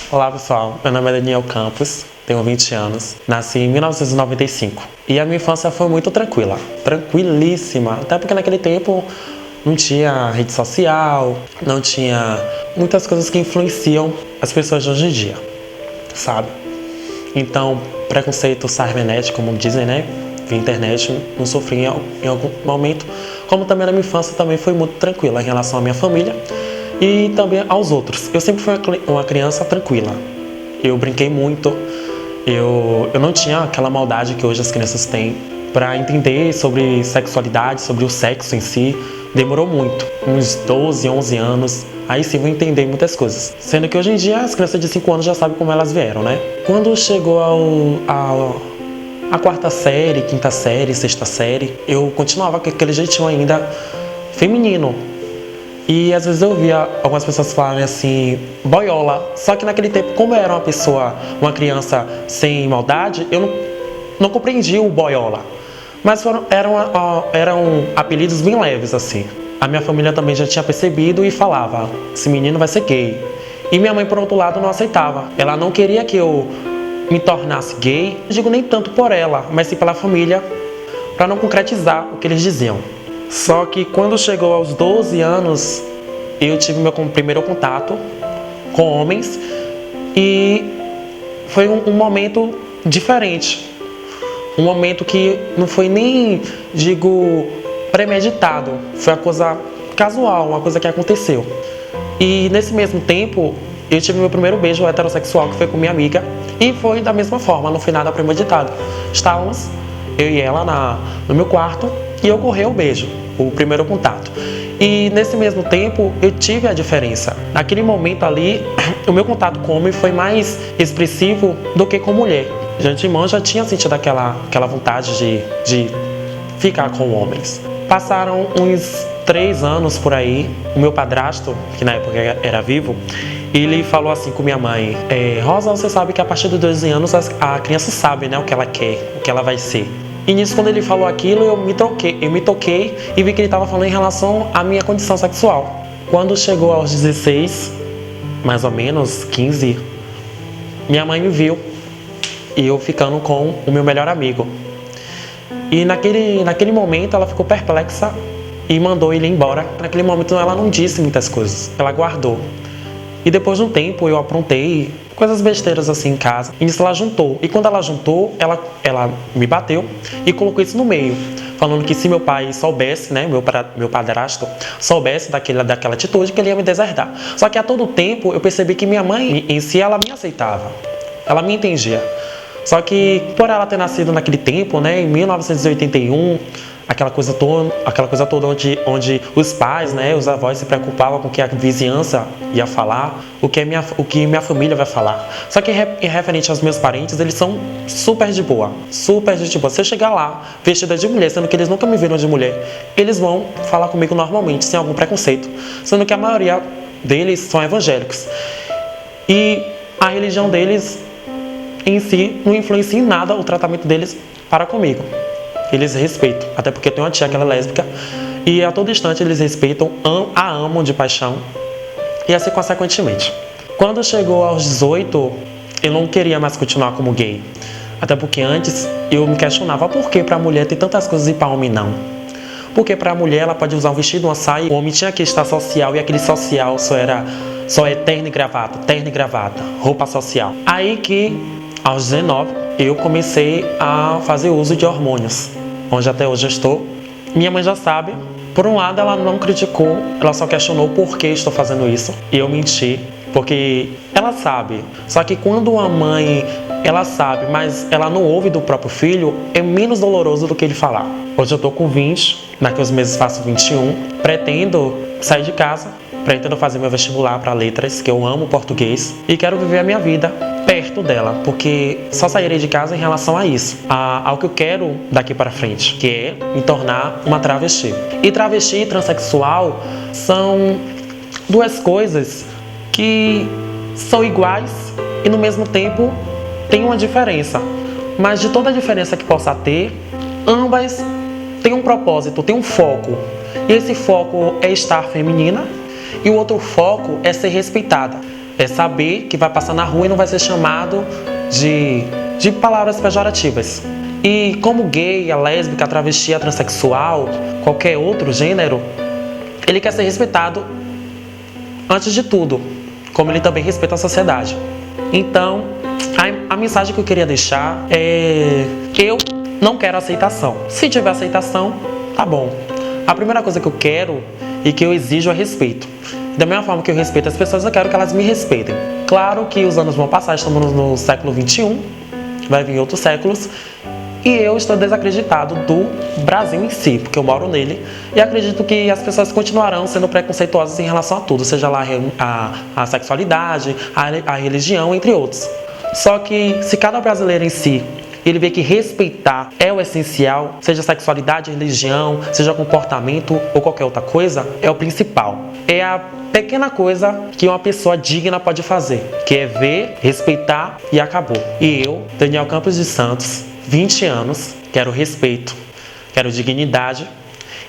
Olá pessoal, meu nome é Daniel Campos, tenho 20 anos, nasci em 1995 e a minha infância foi muito tranquila, tranquilíssima, até porque naquele tempo não tinha rede social, não tinha muitas coisas que influenciam as pessoas de hoje em dia, sabe? Então, preconceito cibernético, como dizem, né? Via internet, não sofri em algum momento, como também na minha infância também foi muito tranquila em relação à minha família e também aos outros. Eu sempre fui uma criança tranquila. Eu brinquei muito, eu não tinha aquela maldade que hoje as crianças têm para entender sobre sexualidade, sobre o sexo em si. Demorou muito, uns 12, 11 anos, aí sim vou entender muitas coisas. Sendo que hoje em dia as crianças de 5 anos já sabem como elas vieram, né? Quando chegou a quarta série, quinta série, sexta série, eu continuava com aquele jeitinho ainda feminino. E às vezes eu via algumas pessoas falarem assim, boiola. Só que naquele tempo, como eu era uma criança sem maldade, eu não compreendia o boiola. Mas eram apelidos bem leves, assim. A minha família também já tinha percebido e falava, esse menino vai ser gay. E minha mãe, por outro lado, não aceitava. Ela não queria que eu me tornasse gay, não digo nem tanto por ela, mas sim pela família, para não concretizar o que eles diziam. Só que quando chegou aos 12 anos, eu tive meu primeiro contato com homens e foi um momento diferente. Um momento que não foi nem, digo, premeditado. Foi uma coisa casual, uma coisa que aconteceu. E nesse mesmo tempo, eu tive meu primeiro beijo heterossexual, que foi com minha amiga. E foi da mesma forma, não foi nada premeditado. Estávamos, eu e ela, no meu quarto, e ocorreu o beijo, o primeiro contato. E nesse mesmo tempo, eu tive a diferença. Naquele momento ali, o meu contato com homem foi mais expressivo do que com mulher. De antemão, já tinha sentido aquela vontade de ficar com homens. Passaram uns 3 anos por aí, o meu padrasto, que na época era vivo, ele falou assim com minha mãe, Rosa, você sabe que a partir dos 12 anos a criança sabe, né, o que ela quer, o que ela vai ser. E nisso, quando ele falou aquilo, eu me toquei e vi que ele estava falando em relação à minha condição sexual. Quando chegou aos 16, mais ou menos, 15, minha mãe me viu e eu ficando com o meu melhor amigo. E naquele momento ela ficou perplexa e mandou ele embora. Naquele momento ela não disse muitas coisas, ela guardou. E depois de um tempo eu aprontei coisas besteiras assim em casa. E nisso ela juntou. E quando ela juntou, ela me bateu e colocou isso no meio. Falando que se meu pai soubesse, né, meu padrasto, soubesse daquela atitude, que ele ia me deserdar. Só que a todo tempo eu percebi que minha mãe em si, ela me aceitava. Ela me entendia. Só que por ela ter nascido naquele tempo, né, em 1981, aquela coisa toda onde os pais, né, os avós se preocupavam com o que a vizinhança ia falar, o que minha família vai falar. Só que em referente aos meus parentes, eles são super de boa. Se eu chegar lá, vestida de mulher, sendo que eles nunca me viram de mulher, eles vão falar comigo normalmente, sem algum preconceito. Sendo que a maioria deles são evangélicos. E a religião deles em si não influencia em nada o tratamento deles para comigo. Eles respeitam, até porque eu tenho uma tia que ela é lésbica e a todo instante eles respeitam, a amam de paixão e assim consequentemente. Quando chegou aos 18, eu não queria mais continuar como gay, até porque antes eu me questionava por que para a mulher tem tantas coisas e para homem não. Porque para a mulher ela pode usar um vestido, uma saia, o homem tinha que estar social e aquele social só é terno e gravata, roupa social. Aí que aos 19, eu comecei a fazer uso de hormônios, onde até hoje eu estou. Minha mãe já sabe. Por um lado, ela não criticou, ela só questionou por que estou fazendo isso. E eu menti, porque ela sabe. Só que quando a mãe, ela sabe, mas ela não ouve do próprio filho, é menos doloroso do que ele falar. Hoje eu estou com 20, daqui a uns meses faço 21. Pretendo sair de casa, pretendo fazer meu vestibular para letras, que eu amo português. E quero viver a minha vida perto dela, porque só sairei de casa em relação a isso, ao que eu quero daqui para frente, que é me tornar uma travesti. E travesti e transexual são duas coisas que são iguais e no mesmo tempo têm uma diferença. Mas de toda a diferença que possa ter, ambas têm um propósito, têm um foco. E esse foco é estar feminina e o outro foco é ser respeitada. É saber que vai passar na rua e não vai ser chamado de palavras pejorativas. E como gay, a lésbica, a travesti, a transexual, qualquer outro gênero, ele quer ser respeitado antes de tudo, como ele também respeita a sociedade. Então, a mensagem que eu queria deixar é: eu não quero aceitação. Se tiver aceitação, tá bom. A primeira coisa que eu quero e que eu exijo é respeito. Da mesma forma que eu respeito as pessoas, eu quero que elas me respeitem. Claro que os anos vão passar, estamos no século XXI, vai vir outros séculos, e eu estou desacreditado do Brasil em si, porque eu moro nele, e acredito que as pessoas continuarão sendo preconceituosas em relação a tudo, seja lá a sexualidade, a religião, entre outros. Só que se cada brasileiro em si ele vê que respeitar é o essencial, seja sexualidade, religião, seja comportamento ou qualquer outra coisa, é o principal. É a pequena coisa que uma pessoa digna pode fazer, que é ver, respeitar e acabou. E eu, Daniel Campos de Santos, 20 anos, quero respeito, quero dignidade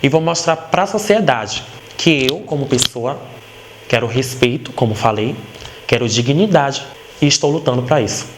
e vou mostrar para a sociedade que eu, como pessoa, quero respeito, como falei, quero dignidade e estou lutando para isso.